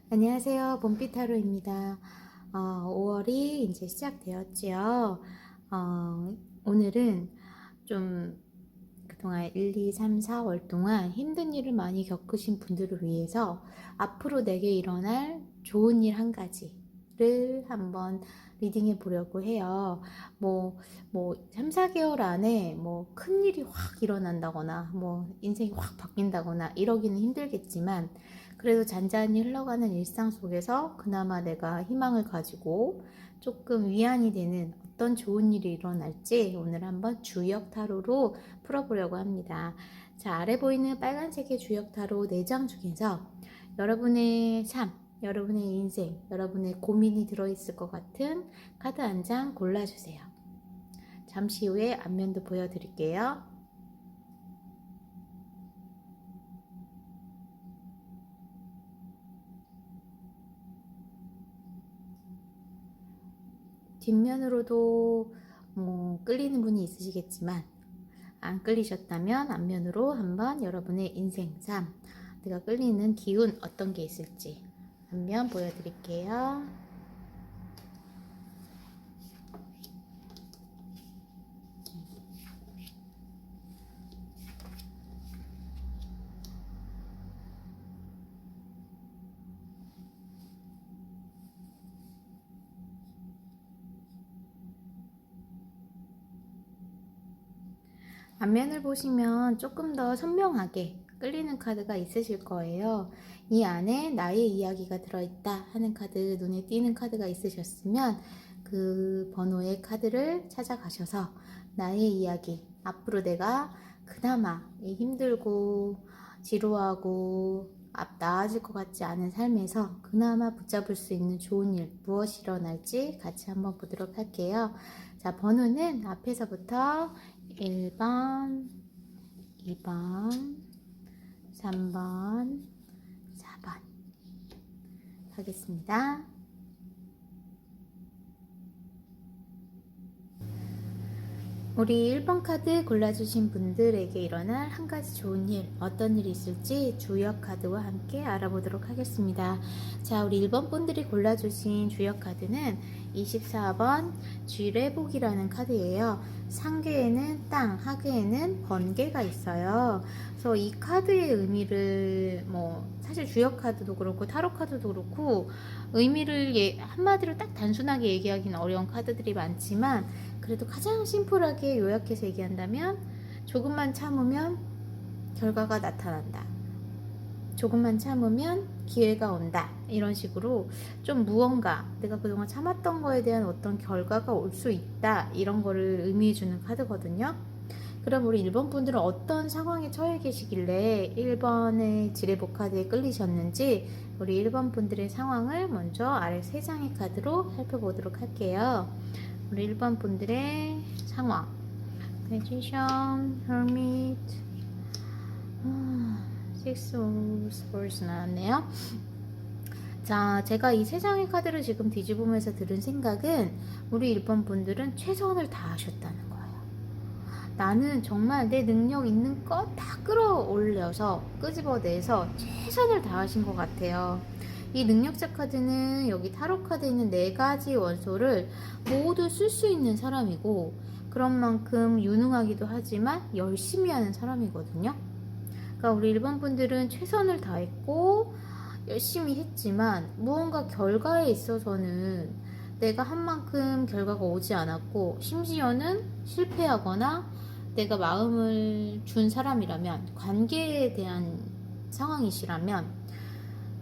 안녕하세요. 봄비타로입니다. 5월이 이제 시작되었지요. 오늘은 좀 그동안 1, 2, 3, 4월 동안 힘든 일을 많이 겪으신 분들을 위해서 앞으로 내게 일어날 좋은 일 한 가지를 한번 리딩해 보려고 해요. 뭐 3, 4개월 안에 뭐 큰일이 확 일어난다거나 뭐 인생이 확 바뀐다거나 이러기는 힘들겠지만 그래도 잔잔히 흘러가는 일상 속에서 그나마 내가 희망을 가지고 조금 위안이 되는 어떤 좋은 일이 일어날지 오늘 한번 주역 타로로 풀어보려고 합니다. 자, 아래 보이는 빨간색의 주역 타로 4장 중에서 여러분의 삶, 여러분의 인생, 여러분의 고민이 들어있을 것 같은 카드 한 장 골라주세요. 잠시 후에 앞면도 보여드릴게요. 뒷면으로도 뭐 끌리는 분이 있으시겠지만 안 끌리셨다면 앞면으로 한번 여러분의 인생, 삶, 내가 끌리는 기운 어떤 게 있을지 앞면 보여드릴게요. 앞면을 보시면 조금 더 선명하게 끌리는 카드가 있으실 거예요. 이 안에 나의 이야기가 들어있다 하는 카드, 눈에 띄는 카드가 있으셨으면 그 번호의 카드를 찾아가셔서 나의 이야기, 앞으로 내가 그나마 힘들고 지루하고 나아질 것 같지 않은 삶에서 그나마 붙잡을 수 있는 좋은 일 무엇이 일어날지 같이 한번 보도록 할게요. 자, 번호는 앞에서부터 1번, 2번, 3번, 4번 하겠습니다. 우리 1번 카드 골라주신 분들에게 일어날 한 가지 좋은 일, 어떤 일이 있을지 주역 카드와 함께 알아보도록 하겠습니다. 자, 우리 1번 분들이 골라주신 주역 카드는 24번 쥐레복이라는 카드예요. 상계에는 땅, 하계에는 번개가 있어요. 그래서 이 카드의 의미를 사실 주역 카드도 그렇고 타로 카드도 그렇고 의미를 한마디로 딱 단순하게 얘기하기는 어려운 카드들이 많지만 그래도 가장 심플하게 요약해서 얘기한다면 조금만 참으면 결과가 나타난다. 조금만 참으면 기회가 온다. 이런 식으로 좀 무언가 내가 그동안 참았던 거에 대한 어떤 결과가 올 수 있다. 이런 거를 의미해주는 카드거든요. 그럼 우리 1번 분들은 어떤 상황에 처해 계시길래 1번의 지뢰복 카드에 끌리셨는지 우리 1번 분들의 상황을 먼저 아래 3장의 카드로 살펴보도록 할게요. 우리 1번 분들의 상황 Magician, Hermit, Six of Swords 나왔네요. 자, 제가 이 3장의 카드를 지금 뒤집으면서 들은 생각은 우리 1번 분들은 최선을 다하셨다는 거예요. 나는 정말 내 능력 있는 것 다 끌어올려서 끄집어내서 최선을 다하신 것 같아요. 이 능력자 카드는 여기 타로 카드에 있는 4가지 원소를 모두 쓸 수 있는 사람이고 그런 만큼 유능하기도 하지만 열심히 하는 사람이거든요. 그러니까 우리 1번 분들은 최선을 다했고 열심히 했지만 무언가 결과에 있어서는 내가 한 만큼 결과가 오지 않았고 심지어는 실패하거나 내가 마음을 준 사람이라면 관계에 대한 상황이시라면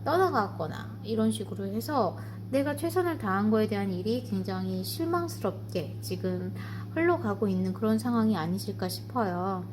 떠나갔거나 이런 식으로 해서 내가 최선을 다한 거에 대한 일이 굉장히 실망스럽게 지금 흘러가고 있는 그런 상황이 아니실까 싶어요.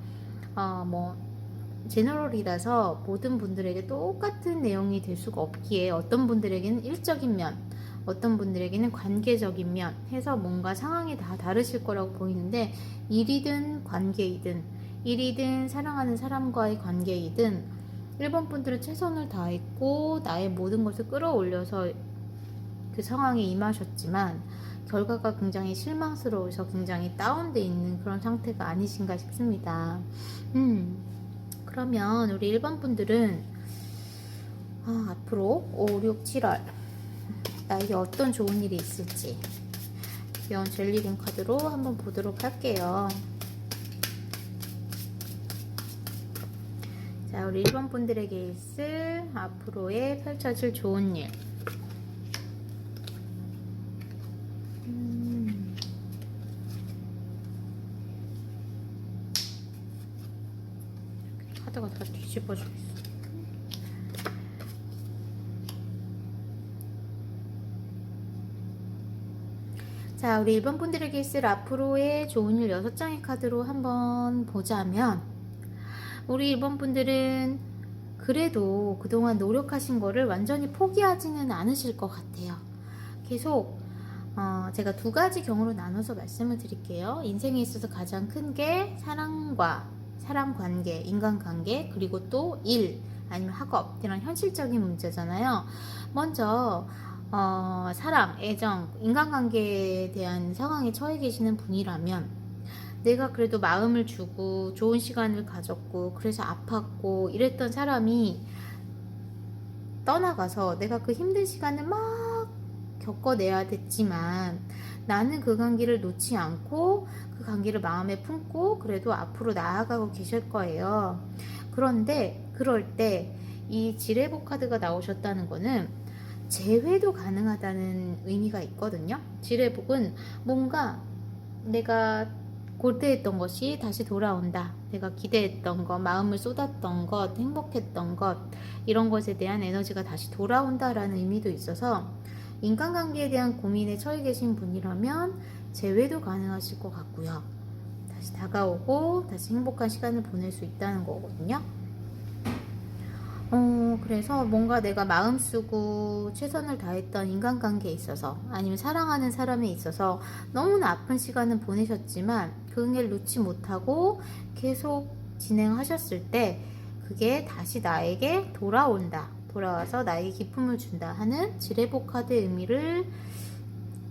제너럴이라서 모든 분들에게 똑같은 내용이 될 수가 없기에 어떤 분들에게는 일적인 면, 어떤 분들에게는 관계적인 면 해서 뭔가 상황이 다 다르실 거라고 보이는데 일이든 관계이든 일이든 사랑하는 사람과의 관계이든 1번 분들은 최선을 다했고 나의 모든 것을 끌어올려서 그 상황에 임하셨지만 결과가 굉장히 실망스러워서 굉장히 다운돼 있는 그런 상태가 아니신가 싶습니다. 그러면 우리 1번 분들은 앞으로 5, 6, 7월 나에게 어떤 좋은 일이 있을지 귀여운 젤리공 카드로 한번 보도록 할게요. 자, 우리 1번 분들에게 있을 앞으로의 펼쳐질 좋은 일. 카드가 다 뒤집어져 있어. 자, 우리 1번 분들에게 있을 앞으로의 좋은 일 6장의 카드로 한번 보자면, 우리 1번 분들은 그래도 그동안 노력하신 거를 완전히 포기하지는 않으실 것 같아요. 계속 제가 두 가지 경우로 나눠서 말씀을 드릴게요. 인생에 있어서 가장 큰 게 사랑과 사람 관계, 인간관계, 그리고 또 일, 아니면 학업, 이런 현실적인 문제잖아요. 먼저 사랑, 애정, 인간관계에 대한 상황에 처해 계시는 분이라면 내가 그래도 마음을 주고 좋은 시간을 가졌고 그래서 아팠고 이랬던 사람이 떠나가서 내가 그 힘든 시간을 막 겪어내야 됐지만 나는 그 관계를 놓지 않고 그 관계를 마음에 품고 그래도 앞으로 나아가고 계실 거예요. 그런데 그럴 때 이 지뢰복 카드가 나오셨다는 거는 재회도 가능하다는 의미가 있거든요. 지뢰복은 뭔가 내가 고대했던 것이 다시 돌아온다. 내가 기대했던 것, 마음을 쏟았던 것, 행복했던 것, 이런 것에 대한 에너지가 다시 돌아온다라는 의미도 있어서 인간관계에 대한 고민에 처해 계신 분이라면 재회도 가능하실 것 같고요. 다시 다가오고 다시 행복한 시간을 보낼 수 있다는 거거든요. 그래서 뭔가 내가 마음 쓰고 최선을 다했던 인간관계에 있어서 아니면 사랑하는 사람에 있어서 너무나 아픈 시간을 보내셨지만 그 은혜를 놓지 못하고 계속 진행하셨을 때 그게 다시 나에게 돌아온다. 돌아와서 나에게 기쁨을 준다 하는 지뢰복 카드의 의미를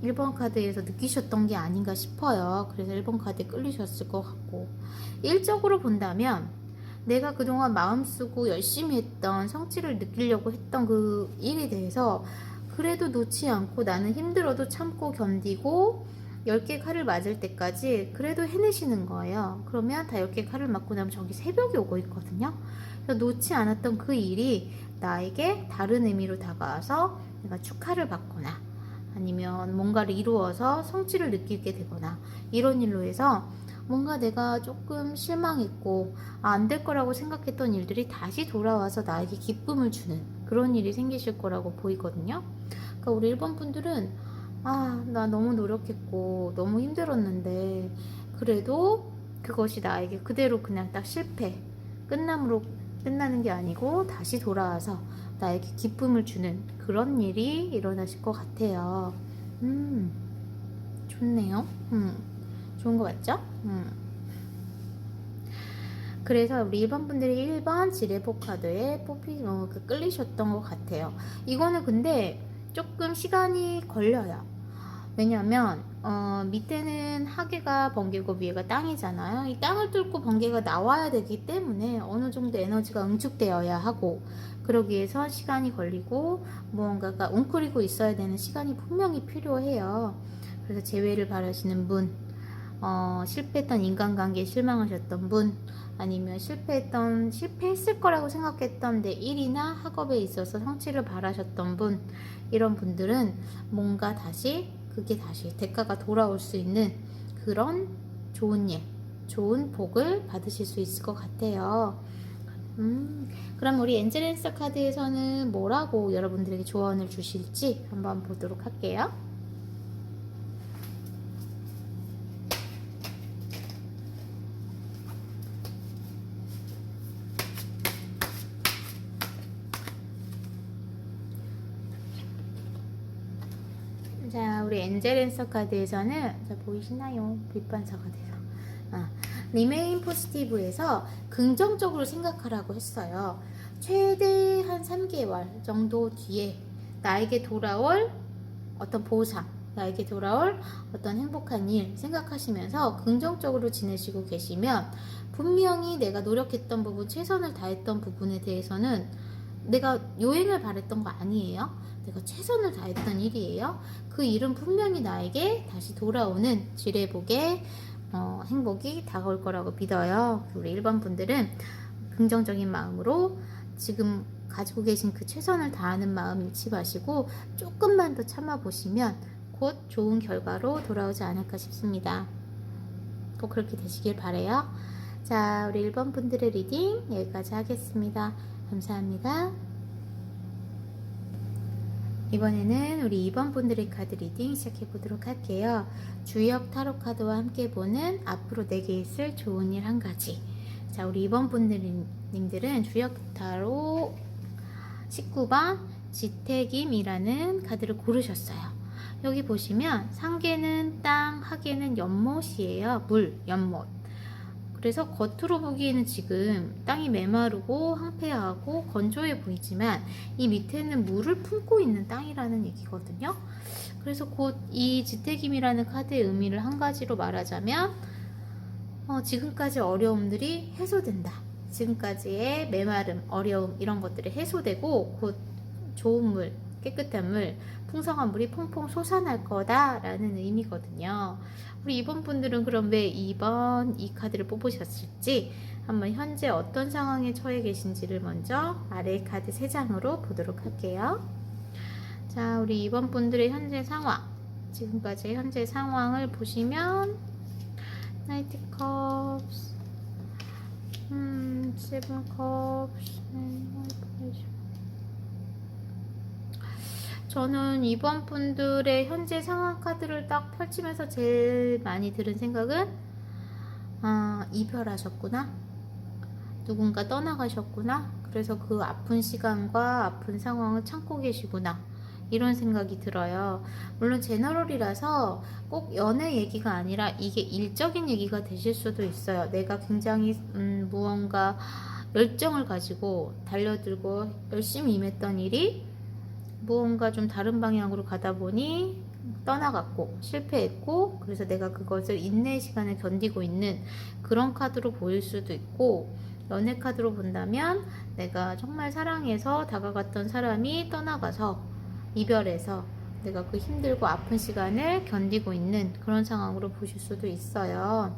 1번 카드에서 느끼셨던 게 아닌가 싶어요. 그래서 1번 카드에 끌리셨을 것 같고, 일적으로 본다면 내가 그동안 마음 쓰고 열심히 했던 성취를 느끼려고 했던 그 일에 대해서 그래도 놓지 않고 나는 힘들어도 참고 견디고 10개 칼을 맞을 때까지 그래도 해내시는 거예요. 그러면 다 10개 칼을 맞고 나면 저기 새벽이 오고 있거든요. 그래서 놓지 않았던 그 일이 나에게 다른 의미로 다가와서 내가 축하를 받거나 아니면 뭔가를 이루어서 성취를 느끼게 되거나 이런 일로 해서 뭔가 내가 조금 실망했고 안 될 거라고 생각했던 일들이 다시 돌아와서 나에게 기쁨을 주는 그런 일이 생기실 거라고 보이거든요. 그러니까 우리 1번 분들은 나 너무 노력했고 너무 힘들었는데 그래도 그것이 나에게 그대로 그냥 딱 실패, 끝남으로 끝나는 게 아니고 다시 돌아와서 나에게 기쁨을 주는 그런 일이 일어나실 것 같아요. 좋네요. 좋은 거 맞죠? 그래서 우리 1번 분들이 1번 지뢰복 카드에 끌리셨던 것 같아요. 이거는 근데 조금 시간이 걸려요. 왜냐면 밑에는 하계가 번개고 위에가 땅이잖아요. 이 땅을 뚫고 번개가 나와야 되기 때문에 어느 정도 에너지가 응축되어야 하고 그러기 위해서 시간이 걸리고 무언가가 웅크리고 있어야 되는 시간이 분명히 필요해요. 그래서 재회를 바라시는 분, 실패했던 인간관계에 실망하셨던 분, 아니면 실패했을 거라고 생각했던 내 일이나 학업에 있어서 성취를 바라셨던 분, 이런 분들은 뭔가 그게 다시 대가가 돌아올 수 있는 그런 좋은 일, 좋은 복을 받으실 수 있을 것 같아요. 그럼 우리 엔젤앤서 카드에서는 뭐라고 여러분들에게 조언을 주실지 한번 보도록 할게요. 자, 우리 엔젤앤서 카드에서는 보이시나요? 빛반사가 돼서 리메인 포지티브에서 긍정적으로 생각하라고 했어요. 최대 한 3개월 정도 뒤에 나에게 돌아올 어떤 보상, 나에게 돌아올 어떤 행복한 일 생각하시면서 긍정적으로 지내시고 계시면 분명히 내가 노력했던 부분, 최선을 다했던 부분에 대해서는 내가 요행을 바랬던 거 아니에요. 내가 최선을 다했던 일이에요. 그 일은 분명히 나에게 다시 돌아오는 지뢰복의 행복이 다가올 거라고 믿어요. 우리 1번 분들은 긍정적인 마음으로 지금 가지고 계신 그 최선을 다하는 마음 잃지 마시고 조금만 더 참아보시면 곧 좋은 결과로 돌아오지 않을까 싶습니다. 꼭 그렇게 되시길 바래요. 자, 우리 1번 분들의 리딩 여기까지 하겠습니다. 감사합니다. 이번에는 우리 2번 분들의 카드 리딩 시작해 보도록 할게요. 주역 타로 카드와 함께 보는 앞으로 내게 있을 좋은 일 한 가지. 자, 우리 2번 분들님들은 주역 타로 19번 지태김이라는 카드를 고르셨어요. 여기 보시면 상계는 땅, 하계는 연못이에요. 물, 연못. 그래서 겉으로 보기에는 지금 땅이 메마르고 황폐하고 건조해 보이지만 이 밑에는 물을 품고 있는 땅이라는 얘기거든요. 그래서 곧 이 지태김이라는 카드의 의미를 한 가지로 말하자면 지금까지 어려움들이 해소된다. 지금까지의 메마름, 어려움 이런 것들이 해소되고 곧 좋은 물, 깨끗한 물, 풍성한 물이 퐁퐁 솟아날 거다라는 의미거든요. 우리 2번 분들은 그럼 왜 2번 이 카드를 뽑으셨을지 한번 현재 어떤 상황에 처해 계신지를 먼저 아래 카드 3장으로 보도록 할게요. 자, 우리 2번 분들의 현재 상황, 지금까지의 현재 상황을 보시면 나이트 컵스, 7 컵스, 저는 이번 분들의 현재 상황 카드를 딱 펼치면서 제일 많이 들은 생각은 이별하셨구나, 누군가 떠나가셨구나, 그래서 그 아픈 시간과 아픈 상황을 참고 계시구나, 이런 생각이 들어요. 물론 제너럴이라서 꼭 연애 얘기가 아니라 이게 일적인 얘기가 되실 수도 있어요. 내가 굉장히 무언가 열정을 가지고 달려들고 열심히 임했던 일이 무언가 좀 다른 방향으로 가다 보니 떠나갔고 실패했고, 그래서 내가 그것을 인내의 시간을 견디고 있는 그런 카드로 보일 수도 있고, 연애 카드로 본다면 내가 정말 사랑해서 다가갔던 사람이 떠나가서 이별해서 내가 그 힘들고 아픈 시간을 견디고 있는 그런 상황으로 보실 수도 있어요.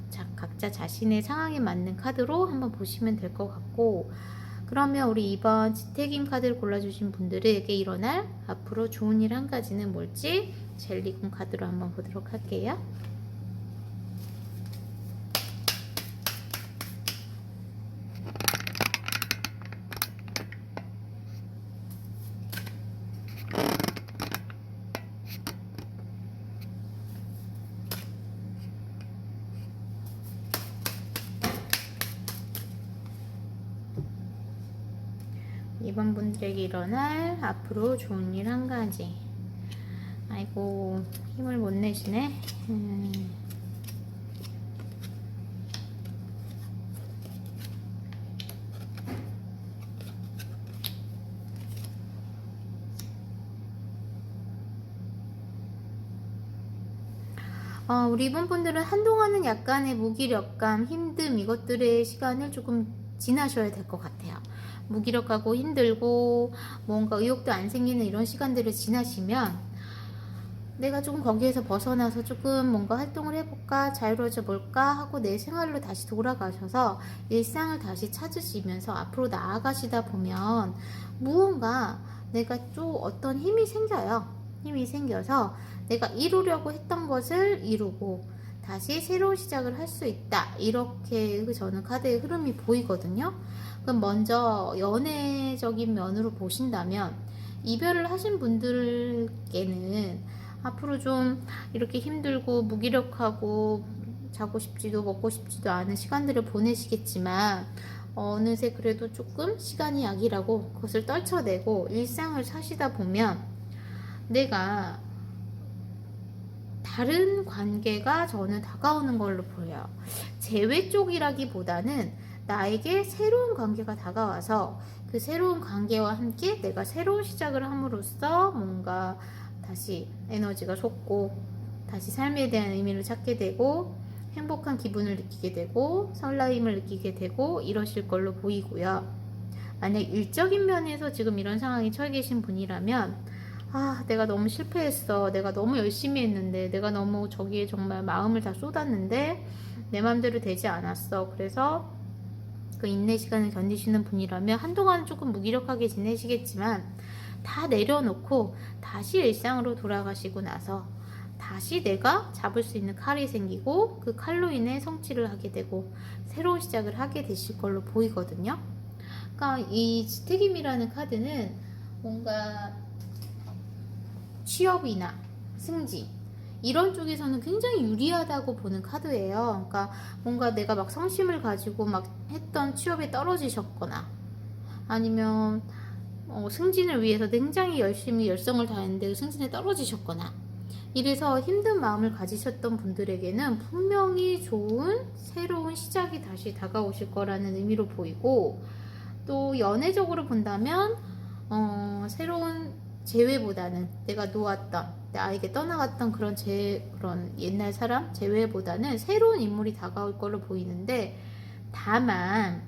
자, 각자 자신의 상황에 맞는 카드로 한번 보시면 될 것 같고, 그러면 우리 이번 지태김 카드를 골라주신 분들에게 일어날 앞으로 좋은 일 한 가지는 뭘지 젤리군 카드로 한번 보도록 할게요. 이번 분들에게 일어날 앞으로 좋은 일 한 가지. 아이고, 힘을 못 내시네. 우리 이번 분들은 한동안은 약간의 무기력감, 힘듦 이것들의 시간을 조금 지나셔야 될 것 같아요. 무기력하고 힘들고 뭔가 의욕도 안 생기는 이런 시간들을 지나시면 내가 조금 거기에서 벗어나서 조금 뭔가 활동을 해볼까, 자유로워져 볼까 하고 내 생활로 다시 돌아가셔서 일상을 다시 찾으시면서 앞으로 나아가시다 보면 무언가 내가 좀 어떤 힘이 생겨요. 힘이 생겨서 내가 이루려고 했던 것을 이루고 다시 새로운 시작을 할 수 있다, 이렇게 저는 카드의 흐름이 보이거든요. 그럼 먼저 연애적인 면으로 보신다면 이별을 하신 분들께는 앞으로 좀 이렇게 힘들고 무기력하고 자고 싶지도 먹고 싶지도 않은 시간들을 보내시겠지만 어느새 그래도 조금 시간이 약이라고 그것을 떨쳐내고 일상을 사시다 보면 내가 다른 관계가 저는 다가오는 걸로 보여요. 재회 쪽이라기보다는 나에게 새로운 관계가 다가와서 그 새로운 관계와 함께 내가 새로운 시작을 함으로써 뭔가 다시 에너지가 솟고 다시 삶에 대한 의미를 찾게 되고 행복한 기분을 느끼게 되고 설레임을 느끼게 되고 이러실 걸로 보이고요. 만약 일적인 면에서 지금 이런 상황에 처해 계신 분이라면, 아, 내가 너무 실패했어. 내가 너무 열심히 했는데, 내가 너무 저기에 정말 마음을 다 쏟았는데, 내 마음대로 되지 않았어. 그래서 그 인내 시간을 견디시는 분이라면 한동안은 조금 무기력하게 지내시겠지만, 다 내려놓고 다시 일상으로 돌아가시고 나서 다시 내가 잡을 수 있는 칼이 생기고, 그 칼로 인해 성취를 하게 되고 새로운 시작을 하게 되실 걸로 보이거든요. 그러니까 이 지택임이라는 카드는 뭔가 취업이나 승진 이런 쪽에서는 굉장히 유리하다고 보는 카드예요. 그러니까 뭔가 내가 막 성심을 가지고 막 했던 취업에 떨어지셨거나, 아니면 승진을 위해서 굉장히 열심히 열성을 다했는데 그 승진에 떨어지셨거나, 이래서 힘든 마음을 가지셨던 분들에게는 분명히 좋은 새로운 시작이 다시 다가오실 거라는 의미로 보이고, 또 연애적으로 본다면 새로운 재회보다는, 내가 놓았던, 나에게 떠나갔던 그런 옛날 사람 재회보다는 새로운 인물이 다가올 걸로 보이는데, 다만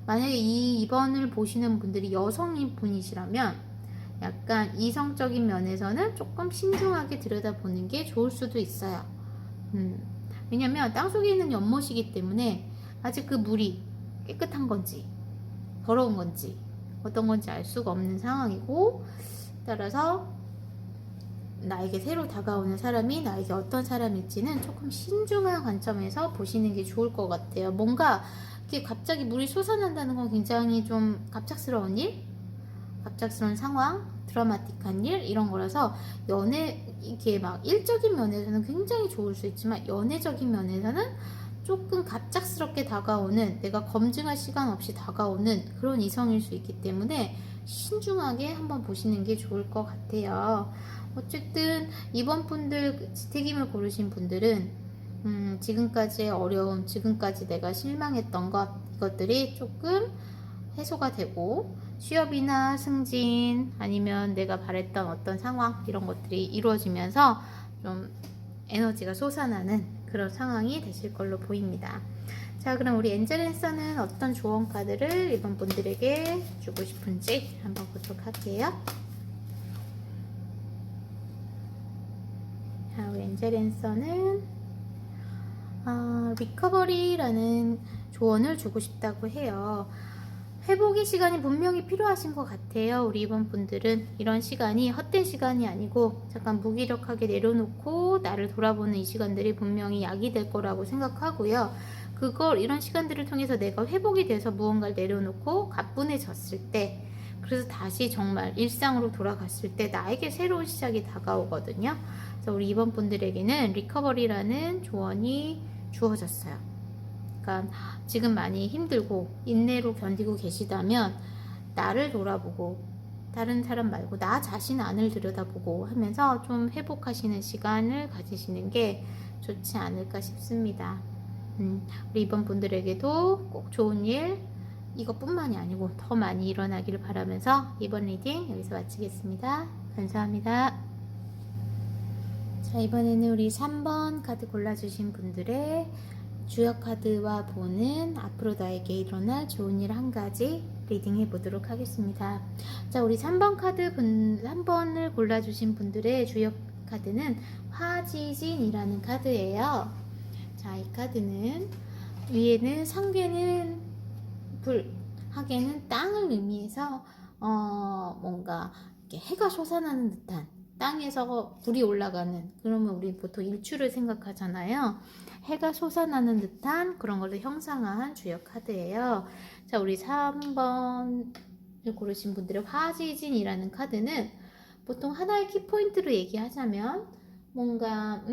만약에 이 2번을 보시는 분들이 여성인 분이시라면 약간 이성적인 면에서는 조금 신중하게 들여다보는 게 좋을 수도 있어요. 왜냐면 땅속에 있는 연못이기 때문에 아직 그 물이 깨끗한 건지 더러운 건지 어떤 건지 알 수가 없는 상황이고, 따라서 나에게 새로 다가오는 사람이 나에게 어떤 사람일지는 조금 신중한 관점에서 보시는 게 좋을 것 같아요. 뭔가 이렇게 갑자기 물이 솟아난다는 건 굉장히 좀 갑작스러운 일, 갑작스러운 상황, 드라마틱한 일, 이런 거라서 이렇게 막 일적인 면에서는 굉장히 좋을 수 있지만, 연애적인 면에서는 조금 갑작스럽게 다가오는, 내가 검증할 시간 없이 다가오는 그런 이성일 수 있기 때문에 신중하게 한번 보시는 게 좋을 것 같아요. 어쨌든 이번 분들, 지택임을 고르신 분들은 지금까지의 어려움, 지금까지 내가 실망했던 이것들이 조금 해소가 되고, 취업이나 승진 아니면 내가 바랬던 어떤 상황, 이런 것들이 이루어지면서 좀 에너지가 솟아나는 그런 상황이 되실 걸로 보입니다. 자, 그럼 우리 엔젤앤서는 어떤 조언 카드를 이번 분들에게 주고 싶은지 한번 보도록 할게요. 자, 우리 엔젤앤서는 리커버리라는 조언을 주고 싶다고 해요. 회복의 시간이 분명히 필요하신 것 같아요. 우리 이번 분들은 이런 시간이 헛된 시간이 아니고, 잠깐 무기력하게 내려놓고 나를 돌아보는 이 시간들이 분명히 약이 될 거라고 생각하고요. 이런 시간들을 통해서 내가 회복이 돼서 무언가를 내려놓고 가뿐해졌을 때, 그래서 다시 정말 일상으로 돌아갔을 때 나에게 새로운 시작이 다가오거든요. 그래서 우리 이번 분들에게는 리커버리라는 조언이 주어졌어요. 그러니까 지금 많이 힘들고 인내로 견디고 계시다면, 나를 돌아보고 다른 사람 말고 나 자신 안을 들여다보고 하면서 좀 회복하시는 시간을 가지시는 게 좋지 않을까 싶습니다. 우리 이번 분들에게도 꼭 좋은 일, 이것뿐만이 아니고 더 많이 일어나기를 바라면서 이번 리딩 여기서 마치겠습니다. 감사합니다. 자, 이번에는 우리 3번 카드 골라주신 분들의 주역 카드와 보는 앞으로 나에게 일어날 좋은 일 한 가지 리딩 해보도록 하겠습니다. 자, 우리 3번 카드 3번을 골라주신 분들의 주역 카드는 화지진이라는 카드예요. 자, 이 카드는 위에는 상계는 불, 하계는 땅을 의미해서 뭔가 이렇게 해가 솟아나는 듯한, 땅에서 불이 올라가는, 그러면 우리 보통 일출을 생각하잖아요. 해가 솟아나는 듯한 그런 걸로 형상화한 주역 카드예요. 자, 우리 3번을 고르신 분들의 화지진이라는 카드는 보통 하나의 키포인트로 얘기하자면, 뭔가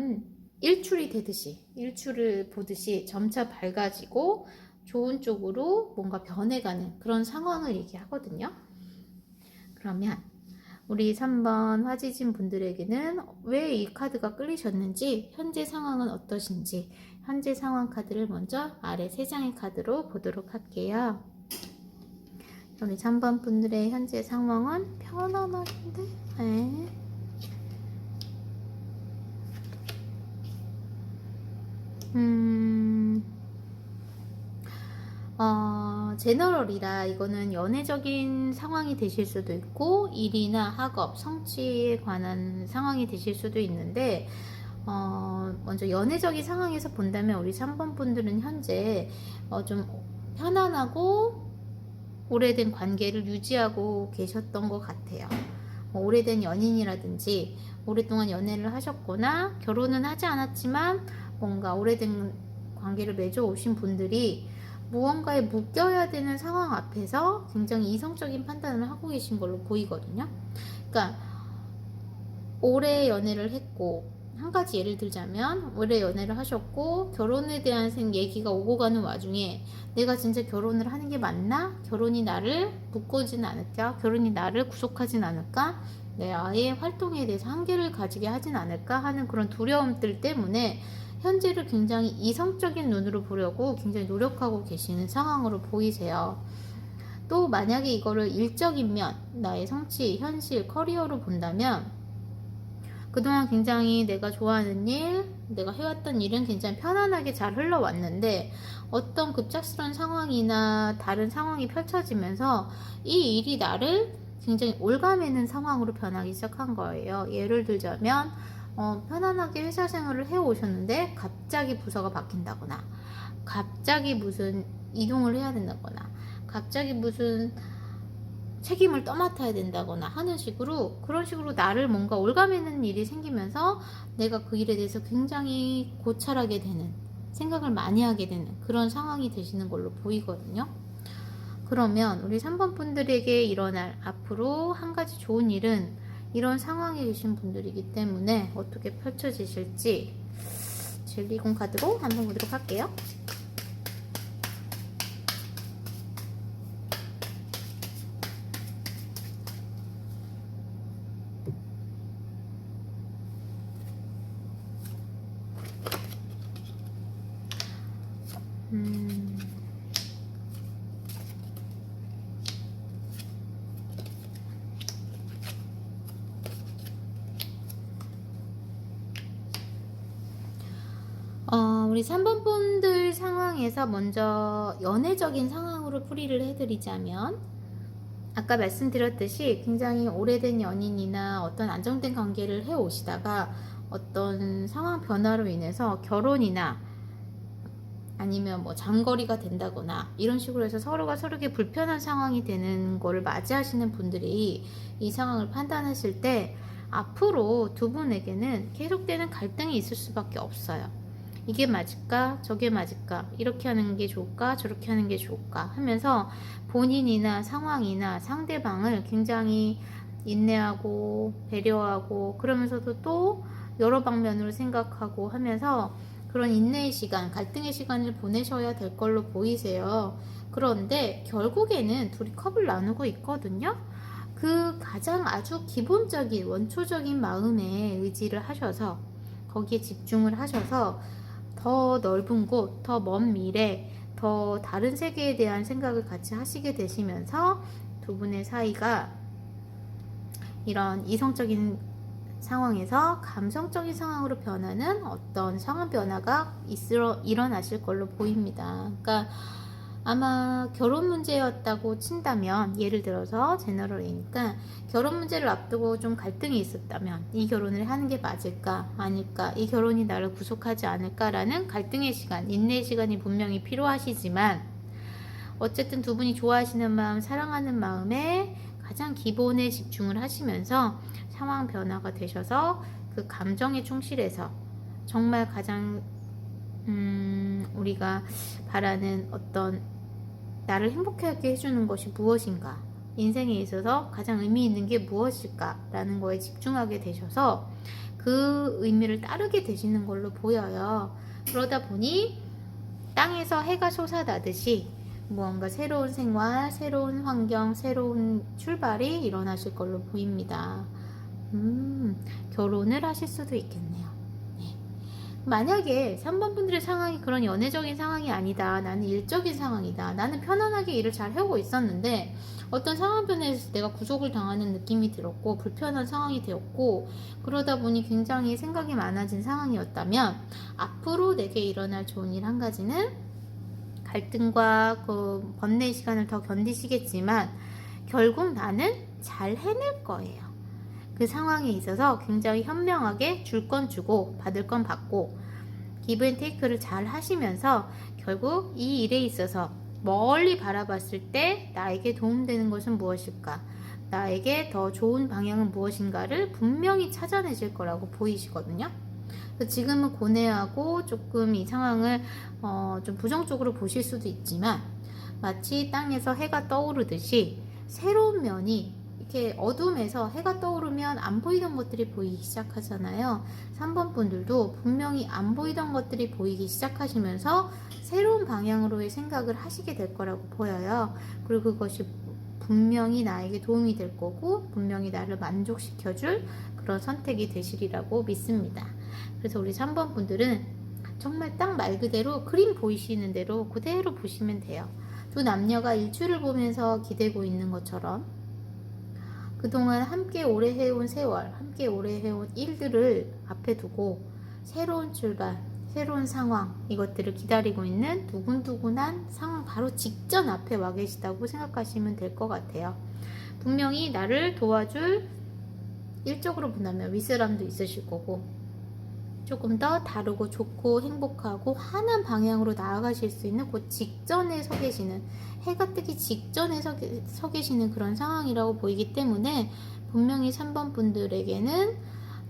일출이 되듯이, 일출을 보듯이 점차 밝아지고 좋은 쪽으로 뭔가 변해가는 그런 상황을 얘기하거든요. 그러면 우리 3번 화지진 분들에게는 왜 이 카드가 끌리셨는지, 현재 상황은 어떠신지, 현재 상황 카드를 먼저 아래 3장의 카드로 보도록 할게요. 우리 3번 분들의 현재 상황은 편안한데, 제너럴이라 이거는 연애적인 상황이 되실 수도 있고 일이나 학업, 성취에 관한 상황이 되실 수도 있는데 먼저 연애적인 상황에서 본다면 우리 3번 분들은 현재 좀 편안하고 오래된 관계를 유지하고 계셨던 것 같아요. 오래된 연인이라든지 오랫동안 연애를 하셨거나 결혼은 하지 않았지만 뭔가 오래된 관계를 맺어 오신 분들이 무언가에 묶여야 되는 상황 앞에서 굉장히 이성적인 판단을 하고 계신 걸로 보이거든요. 그러니까 오래 연애를 했고, 한 가지 예를 들자면 오래 연애를 하셨고 결혼에 대한 얘기가 오고 가는 와중에 내가 진짜 결혼을 하는 게 맞나? 결혼이 나를 묶어진 않을까? 결혼이 나를 구속하진 않을까? 내 아이의 활동에 대해서 한계를 가지게 하진 않을까 하는 그런 두려움들 때문에 현재를 굉장히 이성적인 눈으로 보려고 굉장히 노력하고 계시는 상황으로 보이세요. 또 만약에 이거를 일적인 면, 나의 성취, 현실, 커리어로 본다면 그동안 굉장히 내가 좋아하는 일, 내가 해왔던 일은 굉장히 편안하게 잘 흘러왔는데 어떤 급작스러운 상황이나 다른 상황이 펼쳐지면서 이 일이 나를 굉장히 올가매는 상황으로 변하기 시작한 거예요. 예를 들자면 편안하게 회사 생활을 해오셨는데 갑자기 부서가 바뀐다거나 갑자기 무슨 이동을 해야 된다거나 갑자기 무슨 책임을 떠맡아야 된다거나 하는 식으로 그런 식으로 나를 뭔가 올가매는 일이 생기면서 내가 그 일에 대해서 굉장히 고찰하게 되는 생각을 많이 하게 되는 그런 상황이 되시는 걸로 보이거든요. 그러면 우리 3번 분들에게 일어날 앞으로 한 가지 좋은 일은 이런 상황에 계신 분들이기 때문에 어떻게 펼쳐지실지 젤리공 카드로 한번 보도록 할게요. 우리 3번 분들 상황에서 먼저 연애적인 상황으로 풀이를 해드리자면 아까 말씀드렸듯이 굉장히 오래된 연인이나 어떤 안정된 관계를 해오시다가 어떤 상황 변화로 인해서 결혼이나 아니면 뭐 장거리가 된다거나 이런 식으로 해서 서로가 서로에게 불편한 상황이 되는 거를 맞이하시는 분들이 이 상황을 판단하실 때 앞으로 두 분에게는 계속되는 갈등이 있을 수밖에 없어요. 이게 맞을까? 저게 맞을까? 이렇게 하는 게 좋을까? 저렇게 하는 게 좋을까? 하면서 본인이나 상황이나 상대방을 굉장히 인내하고 배려하고 그러면서도 또 여러 방면으로 생각하고 하면서 그런 인내의 시간, 갈등의 시간을 보내셔야 될 걸로 보이세요. 그런데 결국에는 둘이 컵을 나누고 있거든요. 그 가장 아주 기본적인 원초적인 마음에 의지를 하셔서 거기에 집중을 하셔서 더 넓은 곳, 더 먼 미래, 더 다른 세계에 대한 생각을 같이 하시게 되시면서 두 분의 사이가 이런 이성적인 상황에서 감성적인 상황으로 변하는 어떤 상황 변화가 일어나실 걸로 보입니다. 그러니까 아마 결혼 문제였다고 친다면 예를 들어서 제너럴이니까 결혼 문제를 앞두고 좀 갈등이 있었다면 이 결혼을 하는 게 맞을까 아닐까 이 결혼이 나를 구속하지 않을까라는 갈등의 시간, 인내의 시간이 분명히 필요하시지만 어쨌든 두 분이 좋아하시는 마음, 사랑하는 마음에 가장 기본에 집중을 하시면서 상황 변화가 되셔서 그 감정에 충실해서 정말 가장 우리가 바라는 어떤 나를 행복하게 해주는 것이 무엇인가, 인생에 있어서 가장 의미 있는 게 무엇일까 라는 거에 집중하게 되셔서 그 의미를 따르게 되시는 걸로 보여요. 그러다 보니 땅에서 해가 솟아나듯이 무언가 새로운 생활, 새로운 환경, 새로운 출발이 일어나실 걸로 보입니다. 결혼을 하실 수도 있겠네요. 네. 만약에 3번 분들의 상황이 그런 연애적인 상황이 아니다. 나는 일적인 상황이다. 나는 편안하게 일을 잘 해오고 있었는데 어떤 상황 변화에서 내가 구속을 당하는 느낌이 들었고 불편한 상황이 되었고 그러다 보니 굉장히 생각이 많아진 상황이었다면 앞으로 내게 일어날 좋은 일 한 가지는 갈등과 그 번뇌의 시간을 더 견디시겠지만 결국 나는 잘 해낼 거예요. 그 상황에 있어서 굉장히 현명하게 줄 건 주고 받을 건 받고 기브앤테이크를 잘 하시면서 결국 이 일에 있어서 멀리 바라봤을 때 나에게 도움되는 것은 무엇일까? 나에게 더 좋은 방향은 무엇인가를 분명히 찾아내실 거라고 보이시거든요. 지금은 고뇌하고 조금 이 상황을 좀 부정적으로 보실 수도 있지만 마치 땅에서 해가 떠오르듯이 새로운 면이 이렇게 어둠에서 해가 떠오르면 안 보이던 것들이 보이기 시작하잖아요. 3번 분들도 분명히 안 보이던 것들이 보이기 시작하시면서 새로운 방향으로의 생각을 하시게 될 거라고 보여요. 그리고 그것이 분명히 나에게 도움이 될 거고 분명히 나를 만족시켜줄 그런 선택이 되시리라고 믿습니다. 그래서 우리 3번 분들은 정말 딱 말 그대로 그림 보이시는 대로 그대로 보시면 돼요. 두 남녀가 일출을 보면서 기대고 있는 것처럼 그동안 함께 오래 해온 세월, 함께 오래 해온 일들을 앞에 두고 새로운 출발, 새로운 상황, 이것들을 기다리고 있는 두근두근한 상황 바로 직전 앞에 와 계시다고 생각하시면 될 것 같아요. 분명히 나를 도와줄, 일적으로 본다면 윗사람도 있으실 거고 조금 더 다르고 좋고 행복하고 환한 방향으로 나아가실 수 있는 그 직전에 서 계시는, 해가 뜨기 직전에 서 계시는 그런 상황이라고 보이기 때문에 분명히 3번 분들에게는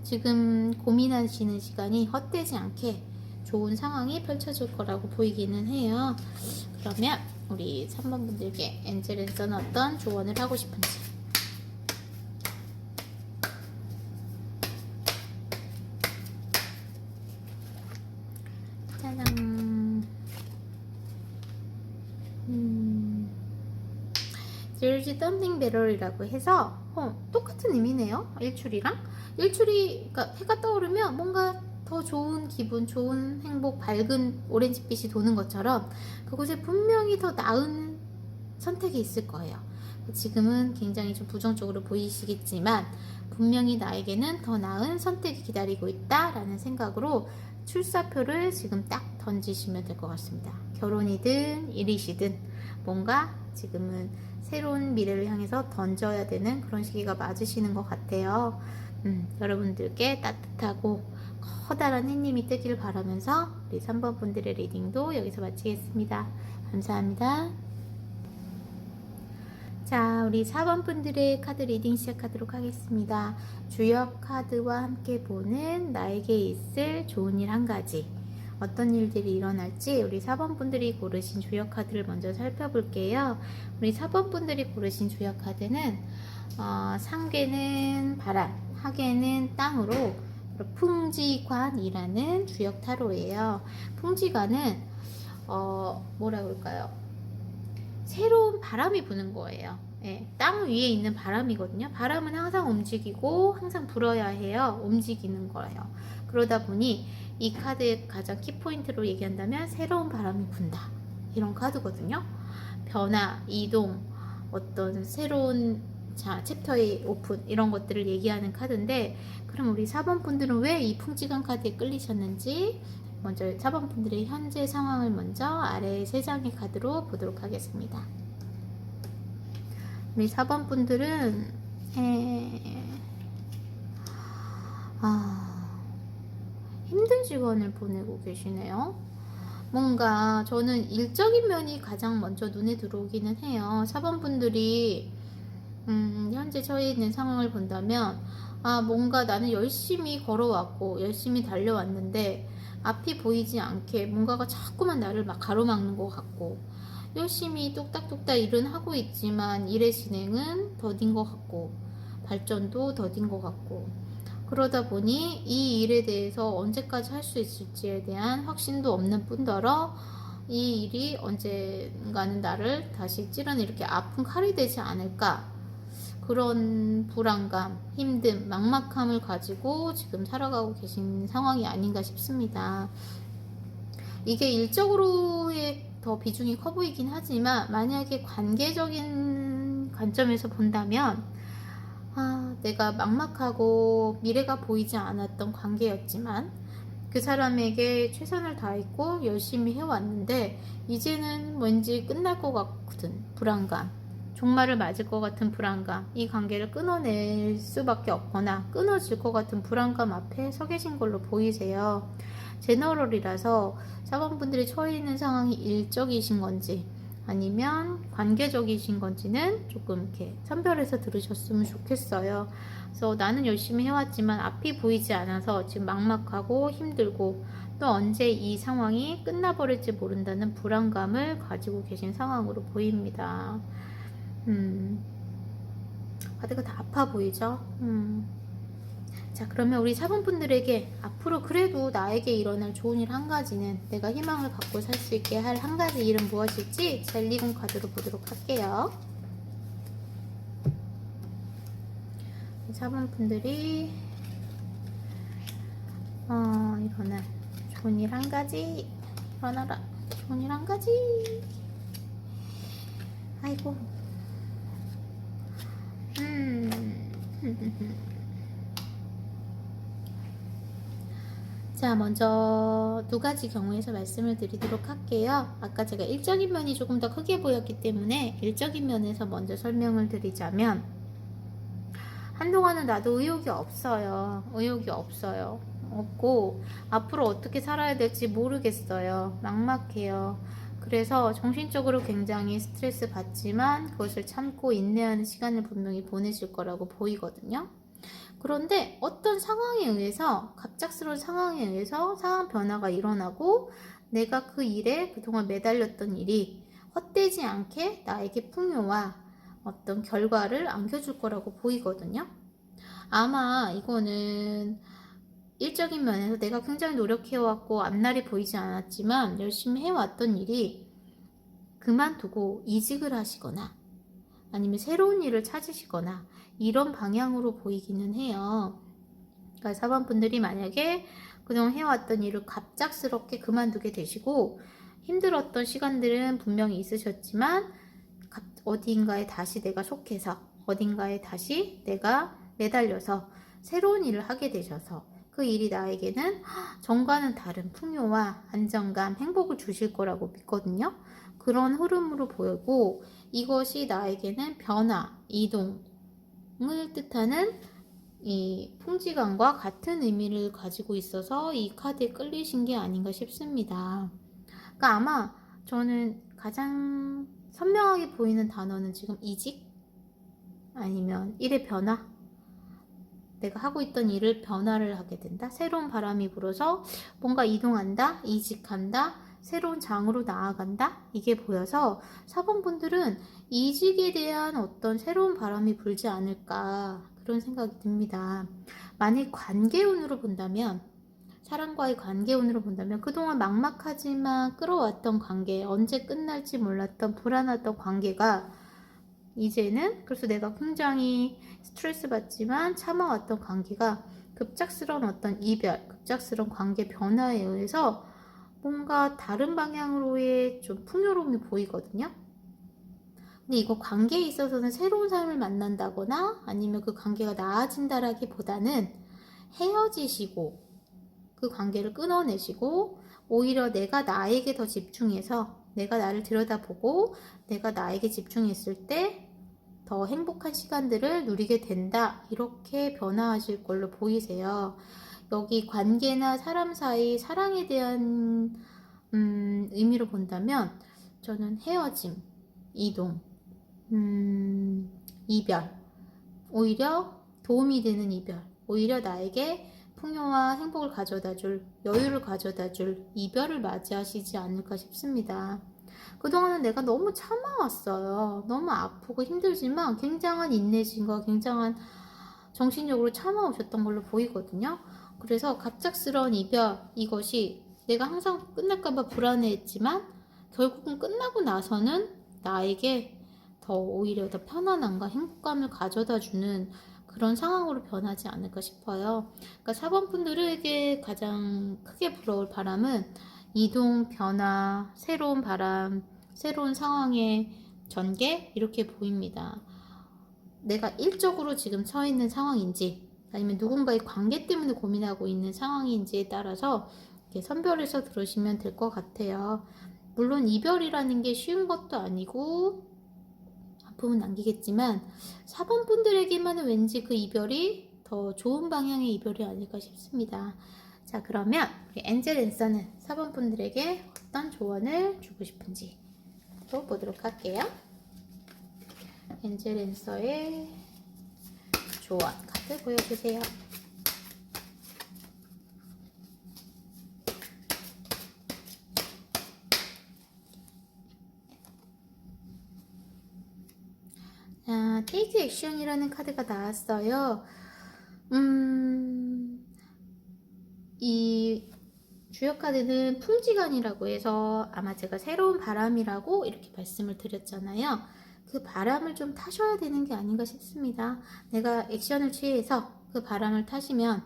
지금 고민하시는 시간이 헛되지 않게 좋은 상황이 펼쳐질 거라고 보이기는 해요. 그러면 우리 3번 분들께 엔젤에서는 어떤 조언을 하고 싶은지. 짜잔. 제일지 덤핑 배럴이라고 해서 똑같은 의미네요. 일출이랑 일출이, 그러니까 해가 떠오르면 뭔가 더 좋은 기분, 좋은 행복, 밝은 오렌지빛이 도는 것처럼 그곳에 분명히 더 나은 선택이 있을 거예요. 지금은 굉장히 좀 부정적으로 보이시겠지만 분명히 나에게는 더 나은 선택이 기다리고 있다라는 생각으로 출사표를 지금 딱 던지시면 될 것 같습니다. 결혼이든 일이시든 뭔가 지금은 새로운 미래를 향해서 던져야 되는 그런 시기가 맞으시는 것 같아요. 여러분들께 따뜻하고 커다란 해님이 뜨길 바라면서 우리 3번 분들의 리딩도 여기서 마치겠습니다. 감사합니다. 자, 우리 4번 분들의 카드 리딩 시작하도록 하겠습니다. 주역 카드와 함께 보는 나에게 있을 좋은 일 한 가지. 어떤 일들이 일어날지 우리 4번 분들이 고르신 주역 카드를 먼저 살펴볼게요. 우리 4번 분들이 고르신 주역 카드는 상계는 바람, 하계는 땅으로 풍지관이라는 주역 타로예요. 풍지관은 뭐라 그럴까요? 새로운 바람이 부는 거예요. 예, 땅 위에 있는 바람이거든요. 바람은 항상 움직이고 항상 불어야 해요. 움직이는 거예요. 그러다 보니 이 카드의 가장 키포인트로 얘기한다면 새로운 바람이 분다, 이런 카드거든요. 변화, 이동, 어떤 새로운 챕터의 오픈, 이런 것들을 얘기하는 카드인데, 그럼 우리 4번 분들은 왜 이 풍지관 카드에 끌리셨는지 먼저 4번 분들의 현재 상황을 먼저 아래 3장의 카드로 보도록 하겠습니다. 우리 4번 분들은 힘든 시간을 보내고 계시네요. 뭔가 저는 일적인 면이 가장 먼저 눈에 들어오기는 해요. 4번 분들이 현재 처해 있는 상황을 본다면 뭔가 나는 열심히 걸어왔고 열심히 달려왔는데 앞이 보이지 않게 뭔가가 자꾸만 나를 막 가로막는 것 같고, 열심히 뚝딱뚝딱 일은 하고 있지만 일의 진행은 더딘 것 같고 발전도 더딘 것 같고, 그러다 보니 이 일에 대해서 언제까지 할 수 있을지에 대한 확신도 없는 뿐더러 이 일이 언젠가는 나를 다시 찌르는 이렇게 아픈 칼이 되지 않을까, 그런 불안감, 힘듦, 막막함을 가지고 지금 살아가고 계신 상황이 아닌가 싶습니다. 이게 일적으로의 더 비중이 커 보이긴 하지만 만약에 관계적인 관점에서 본다면 내가 막막하고 미래가 보이지 않았던 관계였지만 그 사람에게 최선을 다했고 열심히 해왔는데 이제는 왠지 끝날 것 같은 불안감, 종말을 맞을 것 같은 불안감, 이 관계를 끊어낼 수밖에 없거나 끊어질 것 같은 불안감 앞에 서 계신 걸로 보이세요. 제너럴이라서 사번분들이 처해 있는 상황이 일적이신 건지 아니면 관계적이신 건지는 조금 이렇게 선별해서 들으셨으면 좋겠어요. 그래서 나는 열심히 해왔지만 앞이 보이지 않아서 지금 막막하고 힘들고 또 언제 이 상황이 끝나버릴지 모른다는 불안감을 가지고 계신 상황으로 보입니다. 다들 다 아파 보이죠? 자, 그러면 우리 사번분들에게 앞으로 그래도 나에게 일어날 좋은 일 한 가지는, 내가 희망을 갖고 살 수 있게 할 한 가지 일은 무엇일지 젤리공 카드로 보도록 할게요. 사번분들이 일어날 좋은 일 한 가지, 일어나라. 좋은 일 한 가지. 아이고. 자, 먼저 두 가지 경우에서 말씀을 드리도록 할게요. 아까 제가 일적인 면이 조금 더 크게 보였기 때문에 일적인 면에서 먼저 설명을 드리자면, 한동안은 나도 의욕이 없어요. 없고 앞으로 어떻게 살아야 될지 모르겠어요. 막막해요. 그래서 정신적으로 굉장히 스트레스 받지만 그것을 참고 인내하는 시간을 분명히 보내실 거라고 보이거든요. 그런데 어떤 상황에 의해서, 갑작스러운 상황에 의해서 상황 변화가 일어나고 내가 그 일에 그동안 매달렸던 일이 헛되지 않게 나에게 풍요와 어떤 결과를 안겨줄 거라고 보이거든요. 아마 이거는 일적인 면에서 내가 굉장히 노력해왔고 앞날이 보이지 않았지만 열심히 해왔던 일이 그만두고 이직을 하시거나 아니면 새로운 일을 찾으시거나 이런 방향으로 보이기는 해요. 그러니까 사번분들이 만약에 그동안 해왔던 일을 갑작스럽게 그만두게 되시고 힘들었던 시간들은 분명히 있으셨지만 어딘가에 다시 내가 속해서, 어딘가에 다시 내가 매달려서 새로운 일을 하게 되셔서 그 일이 나에게는 전과는 다른 풍요와 안정감, 행복을 주실 거라고 믿거든요. 그런 흐름으로 보이고 이것이 나에게는 변화, 이동을 뜻하는 이 풍지감과 같은 의미를 가지고 있어서 이 카드에 끌리신 게 아닌가 싶습니다. 그러니까 아마 저는 가장 선명하게 보이는 단어는 지금 이직? 아니면 일의 변화? 내가 하고 있던 일을 변화를 하게 된다? 새로운 바람이 불어서 뭔가 이동한다? 이직한다? 새로운 장으로 나아간다? 이게 보여서 사번분들은 이직에 대한 어떤 새로운 바람이 불지 않을까 그런 생각이 듭니다. 만약 관계운으로 본다면, 사람과의 관계운으로 본다면 그동안 막막하지만 끌어왔던 관계, 언제 끝날지 몰랐던 불안했던 관계가 이제는, 그래서 내가 굉장히 스트레스 받지만 참아왔던 관계가 급작스러운 어떤 이별, 급작스러운 관계 변화에 의해서 뭔가 다른 방향으로의 좀 풍요로움이 보이거든요. 근데 이거 관계에 있어서는 새로운 사람을 만난다거나 아니면 그 관계가 나아진다라기보다는 헤어지시고 그 관계를 끊어내시고 오히려 내가 나에게 더 집중해서 내가 나를 들여다보고 내가 나에게 집중했을 때 더 행복한 시간들을 누리게 된다, 이렇게 변화하실 걸로 보이세요. 여기 관계나 사람 사이 사랑에 대한 의미로 본다면 저는 헤어짐, 이동, 이별, 오히려 도움이 되는 이별, 오히려 나에게 풍요와 행복을 가져다줄, 여유를 가져다줄 이별을 맞이하시지 않을까 싶습니다. 그동안은 내가 너무 참아왔어요. 너무 아프고 힘들지만 굉장한 인내심과 굉장한 정신력으로 참아오셨던 걸로 보이거든요. 그래서 갑작스러운 이별, 이것이 내가 항상 끝날까봐 불안해했지만 결국은 끝나고 나서는 나에게 더 오히려 더 편안함과 행복감을 가져다주는 그런 상황으로 변하지 않을까 싶어요. 그러니까 4번 분들에게 가장 크게 불어올 바람은 이동, 변화, 새로운 바람, 새로운 상황의 전개, 이렇게 보입니다. 내가 일적으로 지금 처해 있는 상황인지 아니면 누군가의 관계 때문에 고민하고 있는 상황인지에 따라서 이렇게 선별해서 들으시면 될 것 같아요. 물론 이별이라는 게 쉬운 것도 아니고 아픔은 남기겠지만 4번 분들에게만은 왠지 그 이별이 더 좋은 방향의 이별이 아닐까 싶습니다. 자, 그러면 우리 엔젤 앤서는 4번 분들에게 어떤 조언을 주고 싶은지 또 보도록 할게요. 엔젤 앤서의 조언 카드 보여주세요. 자, 테이크 액션이라는 카드가 나왔어요. 이 주역 카드는 풍지간이라고 해서 아마 제가 새로운 바람이라고 이렇게 말씀을 드렸잖아요. 그 바람을 좀 타셔야 되는 게 아닌가 싶습니다. 내가 액션을 취해서 그 바람을 타시면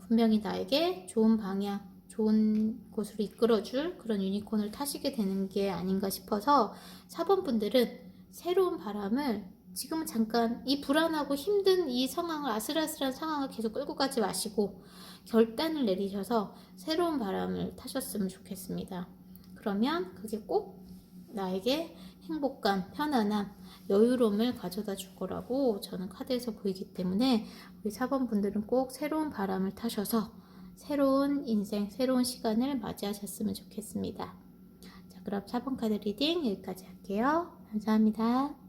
분명히 나에게 좋은 방향, 좋은 곳으로 이끌어줄 그런 유니콘을 타시게 되는 게 아닌가 싶어서 4번 분들은 새로운 바람을 지금은 잠깐 이 불안하고 힘든 이 상황을 아슬아슬한 상황을 계속 끌고 가지 마시고 결단을 내리셔서 새로운 바람을 타셨으면 좋겠습니다. 그러면 그게 꼭 나에게 행복감, 편안함, 여유로움을 가져다 줄 거라고 저는 카드에서 보이기 때문에 우리 4번 분들은 꼭 새로운 바람을 타셔서 새로운 인생, 새로운 시간을 맞이하셨으면 좋겠습니다. 자, 그럼 4번 카드 리딩 여기까지 할게요. 감사합니다.